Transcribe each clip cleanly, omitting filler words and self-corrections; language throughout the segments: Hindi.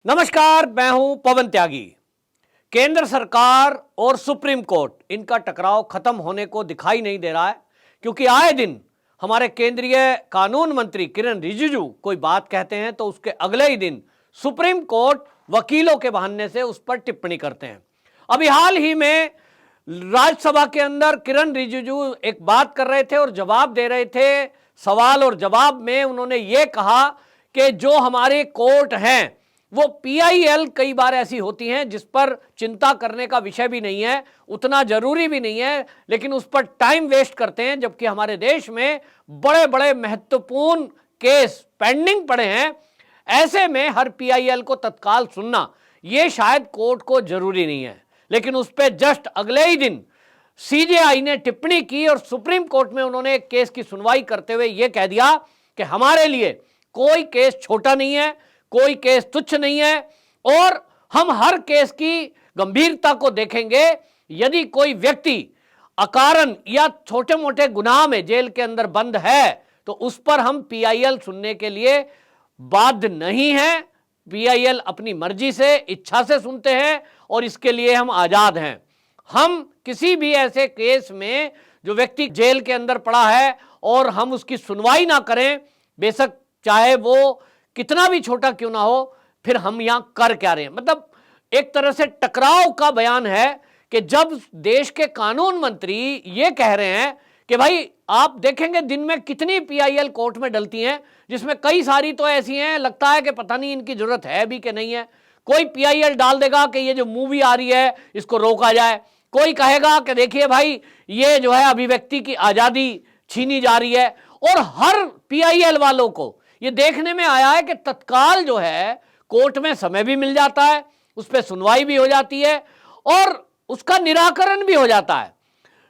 नमस्कार, मैं हूं पवन त्यागी। केंद्र सरकार और सुप्रीम कोर्ट, इनका टकराव खत्म होने को दिखाई नहीं दे रहा है, क्योंकि आए दिन हमारे केंद्रीय कानून मंत्री किरण रिजिजू कोई बात कहते हैं तो उसके अगले ही दिन सुप्रीम कोर्ट वकीलों के बहाने से उस पर टिप्पणी करते हैं। अभी हाल ही में राज्यसभा के अंदर किरण रिजिजू एक बात कर रहे थे और जवाब दे रहे थे। सवाल और जवाब में उन्होंने ये कहा कि जो हमारे कोर्ट हैं वो पीआईएल कई बार ऐसी होती हैं जिस पर चिंता करने का विषय भी नहीं है, उतना जरूरी भी नहीं है, लेकिन उस पर टाइम वेस्ट करते हैं, जबकि हमारे देश में बड़े बड़े महत्वपूर्ण केस पेंडिंग पड़े हैं। ऐसे में हर पीआईएल को तत्काल सुनना ये शायद कोर्ट को जरूरी नहीं है, लेकिन उस पर जस्ट अगले ही दिन सीजेआई ने टिप्पणी की और सुप्रीम कोर्ट में उन्होंने एक केस की सुनवाई करते हुए यह कह दिया कि हमारे लिए कोई केस छोटा नहीं है, कोई केस तुच्छ नहीं है और हम हर केस की गंभीरता को देखेंगे। यदि कोई व्यक्ति अकारण या छोटे मोटे गुनाह में जेल के अंदर बंद है तो उस पर हम पीआईएल सुनने के लिए बाध्य नहीं है। पीआईएल अपनी मर्जी से, इच्छा से सुनते हैं और इसके लिए हम आजाद हैं। हम किसी भी ऐसे केस में जो व्यक्ति जेल के अंदर पड़ा है और हम उसकी सुनवाई ना करें, बेशक चाहे वो कितना भी छोटा क्यों ना हो, फिर हम यहां कर क्या रहे हैं। मतलब एक तरह से टकराव का बयान है कि जब देश के कानून मंत्री ये कह रहे हैं कि भाई आप देखेंगे दिन में कितनी पीआईएल कोर्ट में डलती हैं, जिसमें कई सारी तो ऐसी हैं लगता है कि पता नहीं इनकी जरूरत है भी कि नहीं है। कोई पीआईएल डाल देगा कि ये जो मूवी आ रही है इसको रोका जाए, कोई कहेगा कि देखिए भाई ये जो है अभिव्यक्ति की आजादी छीनी जा रही है। और हर पीआईएल वालों को ये देखने में आया है कि तत्काल जो है कोर्ट में समय भी मिल जाता है, उस पर सुनवाई भी हो जाती है और उसका निराकरण भी हो जाता है,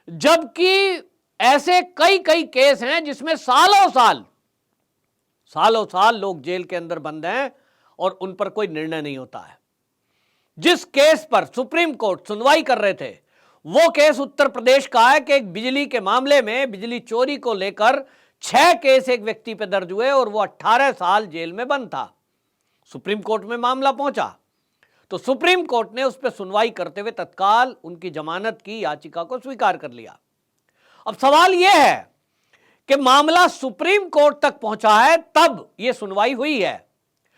जबकि ऐसे कई कई केस हैं जिसमें सालों साल लोग जेल के अंदर बंद हैं और उन पर कोई निर्णय नहीं होता है। जिस केस पर सुप्रीम कोर्ट सुनवाई कर रहे थे वो केस उत्तर प्रदेश का है कि एक बिजली के मामले में बिजली चोरी को लेकर 6 केस एक व्यक्ति पे दर्ज हुए और वो 18 साल जेल में बंद था। सुप्रीम कोर्ट में मामला पहुंचा तो सुप्रीम कोर्ट ने उस पर सुनवाई करते हुए तत्काल उनकी जमानत की याचिका को स्वीकार कर लिया। अब सवाल यह है कि मामला सुप्रीम कोर्ट तक पहुंचा है, तब यह सुनवाई हुई है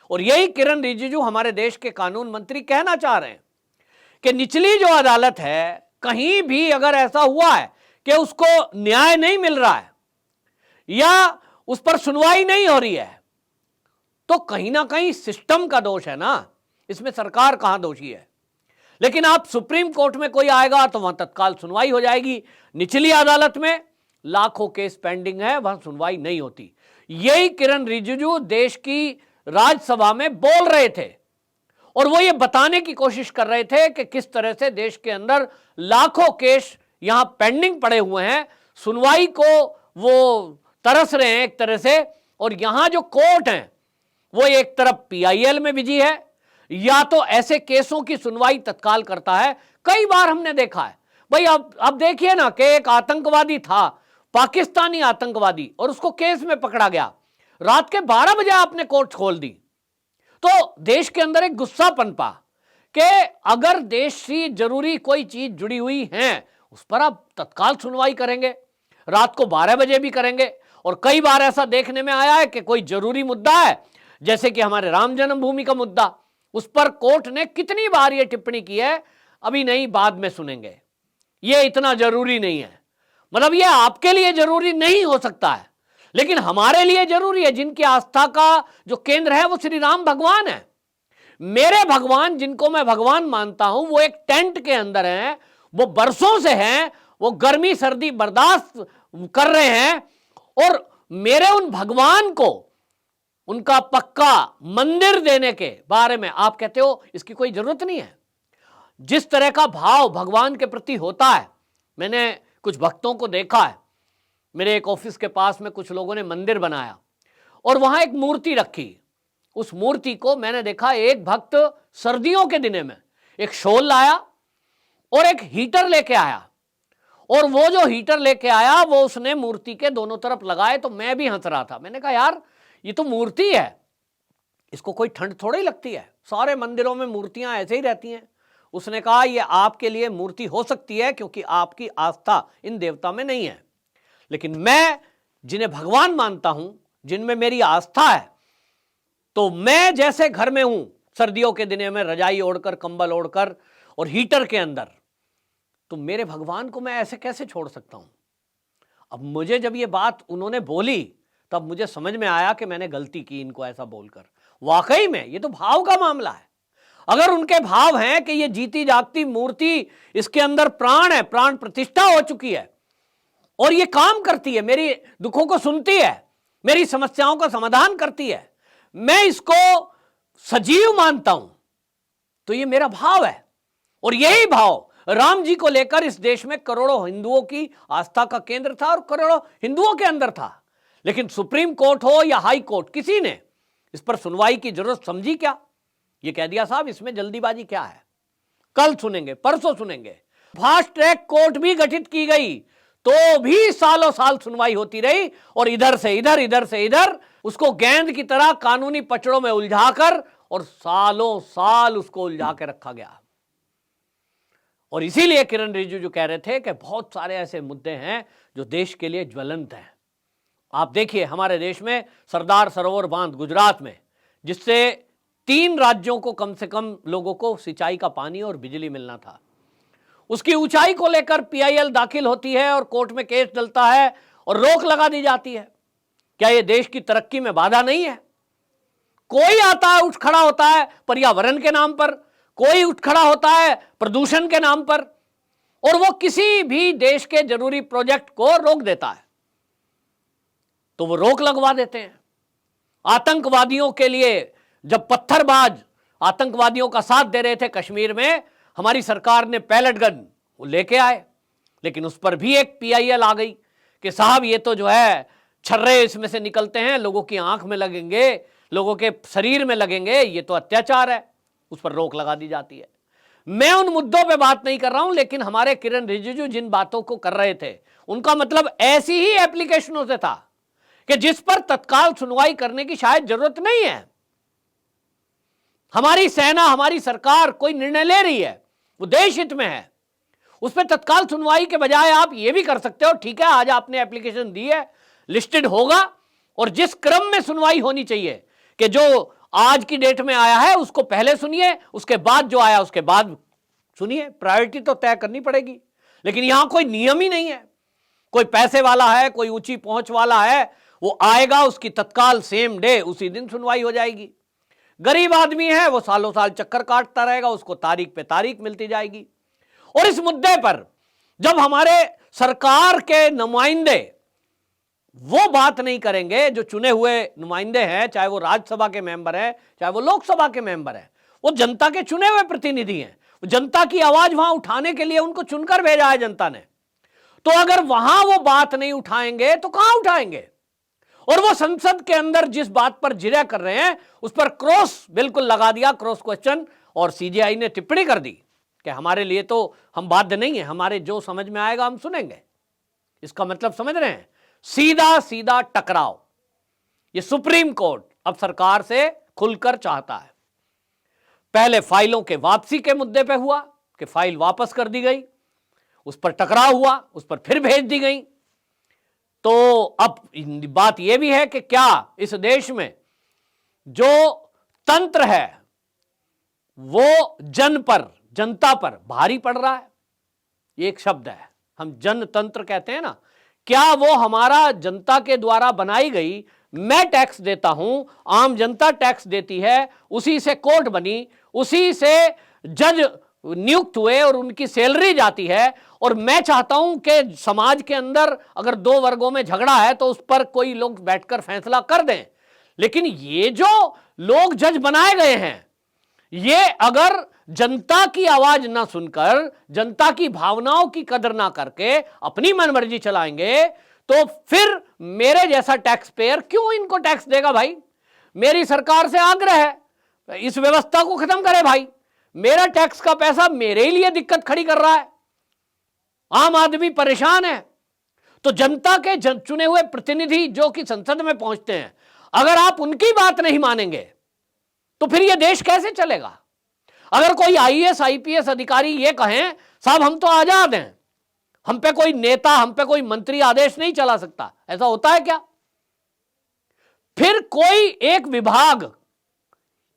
और यही किरण रिजिजू हमारे देश के कानून मंत्री कहना चाह रहे हैं कि निचली जो अदालत है, कहीं भी अगर ऐसा हुआ है कि उसको न्याय नहीं मिल रहा है या उस पर सुनवाई नहीं हो रही है, तो कहीं ना कहीं सिस्टम का दोष है ना, इसमें सरकार कहां दोषी है। लेकिन आप सुप्रीम कोर्ट में कोई आएगा तो वहां तत्काल सुनवाई हो जाएगी, निचली अदालत में लाखों केस पेंडिंग है, वहां सुनवाई नहीं होती। यही किरण रिजिजू देश की राज्यसभा में बोल रहे थे और वो ये बताने की कोशिश कर रहे थे कि किस तरह से देश के अंदर लाखों केस यहां पेंडिंग पड़े हुए हैं, सुनवाई को वो तरस रहे हैं एक तरह से। और यहां जो कोर्ट है वो एक तरफ पीआईएल में बिजी है या तो ऐसे केसों की सुनवाई तत्काल करता है। कई बार हमने देखा है भाई, अब देखिए ना कि एक आतंकवादी था, पाकिस्तानी आतंकवादी, और उसको केस में पकड़ा गया, रात के 12 बजे आपने कोर्ट खोल दी। तो देश के अंदर एक गुस्सा पनपा कि अगर देश से जरूरी कोई चीज जुड़ी हुई है उस पर आप तत्काल सुनवाई करेंगे, रात को 12 बजे भी करेंगे। और कई बार ऐसा देखने में आया है कि कोई जरूरी मुद्दा है, जैसे कि हमारे राम जन्मभूमि का मुद्दा, उस पर कोर्ट ने कितनी बार यह टिप्पणी की है, अभी नहीं बाद में सुनेंगे, यह इतना जरूरी नहीं है। मतलब यह आपके लिए जरूरी नहीं हो सकता है लेकिन हमारे लिए जरूरी है। जिनकी आस्था का जो केंद्र है वो श्री राम भगवान है। मेरे भगवान, जिनको मैं भगवान मानता हूं, वो एक टेंट के अंदर हैं, वो बरसों से हैं, वो गर्मी सर्दी बर्दाश्त कर रहे हैं और मेरे उन भगवान को उनका पक्का मंदिर देने के बारे में आप कहते हो इसकी कोई जरूरत नहीं है। जिस तरह का भाव भगवान के प्रति होता है, मैंने कुछ भक्तों को देखा है, मेरे एक ऑफिस के पास में कुछ लोगों ने मंदिर बनाया और वहां एक मूर्ति रखी। उस मूर्ति को मैंने देखा, एक भक्त सर्दियों के दिने में एक शॉल लाया और एक हीटर लेके आया और वो जो हीटर लेके आया वो उसने मूर्ति के दोनों तरफ लगाए। तो मैं भी हंस रहा था, मैंने कहा यार ये तो मूर्ति है, इसको कोई ठंड थोड़ी ही लगती है, सारे मंदिरों में मूर्तियां ऐसे ही रहती हैं। उसने कहा ये आपके लिए मूर्ति हो सकती है क्योंकि आपकी आस्था इन देवता में नहीं है, लेकिन मैं जिन्हें भगवान मानता हूं, जिनमें मेरी आस्था है, तो मैं जैसे घर में हूं सर्दियों के दिनों में रजाई ओढ़कर, कंबल ओढ़कर और हीटर के अंदर, तो मेरे भगवान को मैं ऐसे कैसे छोड़ सकता हूं। अब मुझे जब ये बात उन्होंने बोली तब मुझे समझ में आया कि मैंने गलती की इनको ऐसा बोलकर। वाकई में ये तो भाव का मामला है। अगर उनके भाव हैं कि ये जीती जागती मूर्ति, इसके अंदर प्राण है, प्राण प्रतिष्ठा हो चुकी है और ये काम करती है, मेरी दुखों को सुनती है, मेरी समस्याओं का समाधान करती है, मैं इसको सजीव मानता हूं, तो ये मेरा भाव है। और यही भाव राम जी को लेकर इस देश में करोड़ों हिंदुओं की आस्था का केंद्र था और करोड़ों हिंदुओं के अंदर था। लेकिन सुप्रीम कोर्ट हो या हाई कोर्ट, किसी ने इस पर सुनवाई की जरूरत समझी क्या? ये कह दिया साहब इसमें जल्दीबाजी क्या है, कल सुनेंगे, परसों सुनेंगे। फास्ट ट्रैक कोर्ट भी गठित की गई तो भी सालों साल सुनवाई होती रही और इधर से इधर, इधर से इधर उसको गेंद की तरह कानूनी पचड़ों में उलझाकर और सालों साल उसको उलझा के रखा गया। और इसीलिए किरण रिजिजू कह रहे थे कि बहुत सारे ऐसे मुद्दे हैं जो देश के लिए ज्वलंत हैं। आप देखिए हमारे देश में सरदार सरोवर बांध गुजरात में, जिससे 3 राज्यों को कम से कम लोगों को सिंचाई का पानी और बिजली मिलना था, उसकी ऊंचाई को लेकर पीआईएल दाखिल होती है और कोर्ट में केस चलता है और रोक लगा दी जाती है। क्या यह देश की तरक्की में बाधा नहीं है? कोई आता है, उठ खड़ा होता है पर्यावरण के नाम पर, कोई उठ खड़ा होता है प्रदूषण के नाम पर, और वो किसी भी देश के जरूरी प्रोजेक्ट को रोक देता है, तो वो रोक लगवा देते हैं। आतंकवादियों के लिए जब पत्थरबाज आतंकवादियों का साथ दे रहे थे कश्मीर में, हमारी सरकार ने पैलेट गन वो लेके आए, लेकिन उस पर भी एक पीआईएल आ गई कि साहब ये तो जो है छर्रे इसमें से निकलते हैं, लोगों की आंख में लगेंगे, लोगों के शरीर में लगेंगे, ये तो अत्याचार है, उस पर रोक लगा दी जाती है। मैं उन मुद्दों पे बात नहीं कर रहा हूं, लेकिन हमारे किरण रिजिजू जिन बातों को कर रहे थे उनका मतलब ऐसी ही एप्लीकेशनों से था कि जिस पर तत्काल सुनवाई करने की शायद जरूरत नहीं है। हमारी सेना, हमारी सरकार कोई निर्णय ले रही है, वो देश हित में है, उस पर तत्काल सुनवाई के बजाय आप ये भी कर सकते हो, ठीक है आज आपने एप्लीकेशन दी है, लिस्टेड होगा और जिस क्रम में सुनवाई होनी चाहिए कि जो आज की डेट में आया है उसको पहले सुनिए, उसके बाद जो आया उसके बाद सुनिए, प्रायोरिटी तो तय करनी पड़ेगी। लेकिन यहां कोई नियम ही नहीं है, कोई पैसे वाला है, कोई ऊंची पहुंच वाला है, वो आएगा, उसकी तत्काल सेम डे उसी दिन सुनवाई हो जाएगी। गरीब आदमी है, वो सालों साल चक्कर काटता रहेगा, उसको तारीख पे तारीख मिलती जाएगी। और इस मुद्दे पर जब हमारे सरकार के नुमाइंदे वो बात नहीं करेंगे, जो चुने हुए नुमाइंदे हैं, चाहे वो राज्यसभा के मेंबर हैं, चाहे वो लोकसभा के मेंबर हैं, वो जनता के चुने हुए प्रतिनिधि हैं, जनता की आवाज वहां उठाने के लिए उनको चुनकर भेजा है जनता ने। तो अगर वहां वो बात नहीं उठाएंगे तो कहां उठाएंगे? और वो संसद के अंदर जिस बात पर जिरह कर रहे हैं उस पर क्रॉस बिल्कुल लगा दिया, क्रॉस क्वेश्चन, और सीजीआई ने टिप्पणी कर दी कि हमारे लिए तो हम बाध्य नहीं है, हमारे जो समझ में आएगा हम सुनेंगे। इसका मतलब समझ रहे हैं, सीधा सीधा टकराव ये सुप्रीम कोर्ट अब सरकार से खुलकर चाहता है। पहले फाइलों के वापसी के मुद्दे पे हुआ कि फाइल वापस कर दी गई, उस पर टकराव हुआ, उस पर फिर भेज दी गई। तो अब बात यह भी है कि क्या इस देश में जो तंत्र है वो जनता पर भारी पड़ रहा है? ये एक शब्द है, हम जनतंत्र कहते हैं ना, क्या वो हमारा जनता के द्वारा बनाई गई, मैं टैक्स देता हूं, आम जनता टैक्स देती है, उसी से कोर्ट बनी, उसी से जज नियुक्त हुए और उनकी सैलरी जाती है, और मैं चाहता हूं कि समाज के अंदर अगर 2 वर्गों में झगड़ा है तो उस पर कोई लोग बैठकर फैसला कर दें। लेकिन ये जो लोग जज बनाए गए हैं, ये अगर जनता की आवाज ना सुनकर, जनता की भावनाओं की कदर ना करके अपनी मनमर्जी चलाएंगे, तो फिर मेरे जैसा टैक्स पेयर क्यों इनको टैक्स देगा? भाई मेरी सरकार से आग्रह है, इस व्यवस्था को खत्म करे भाई, मेरा टैक्स का पैसा मेरे ही लिए दिक्कत खड़ी कर रहा है, आम आदमी परेशान है। तो जनता के चुने हुए प्रतिनिधि जो कि संसद में पहुंचते हैं, अगर आप उनकी बात नहीं मानेंगे तो फिर यह देश कैसे चलेगा? अगर कोई आईएएस आईपीएस अधिकारी ये कहें साहब हम तो आजाद हैं, हम पे कोई नेता, हम पे कोई मंत्री आदेश नहीं चला सकता, ऐसा होता है क्या? फिर कोई एक विभाग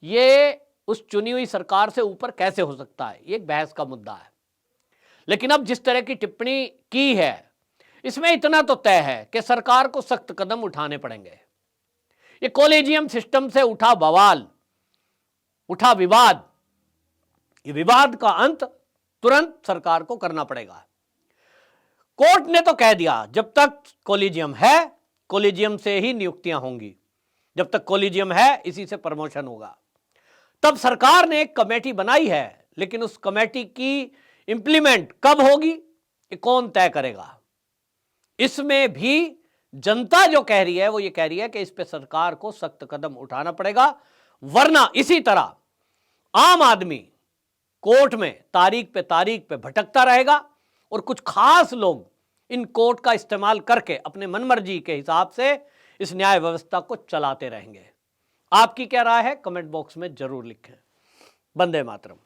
ये उस चुनी हुई सरकार से ऊपर कैसे हो सकता है? ये एक बहस का मुद्दा है। लेकिन अब जिस तरह की टिप्पणी की है, इसमें इतना तो तय है कि सरकार को सख्त कदम उठाने पड़ेंगे। ये कॉलेजियम सिस्टम से उठा बवाल, उठा विवाद, ये विवाद का अंत तुरंत सरकार को करना पड़ेगा। कोर्ट ने तो कह दिया जब तक कॉलेजियम है, कॉलेजियम से ही नियुक्तियां होंगी, जब तक कॉलेजियम है इसी से प्रमोशन होगा। तब सरकार ने एक कमेटी बनाई है, लेकिन उस कमेटी की इंप्लीमेंट कब होगी ये कौन तय करेगा? इसमें भी जनता जो कह रही है वो ये कह रही है कि इस पे सरकार को सख्त कदम उठाना पड़ेगा, वरना इसी तरह आम आदमी कोर्ट में तारीख पे भटकता रहेगा और कुछ खास लोग इन कोर्ट का इस्तेमाल करके अपने मनमर्जी के हिसाब से इस न्याय व्यवस्था को चलाते रहेंगे। आपकी क्या राय है? कमेंट बॉक्स में जरूर लिखें। वंदे मातरम।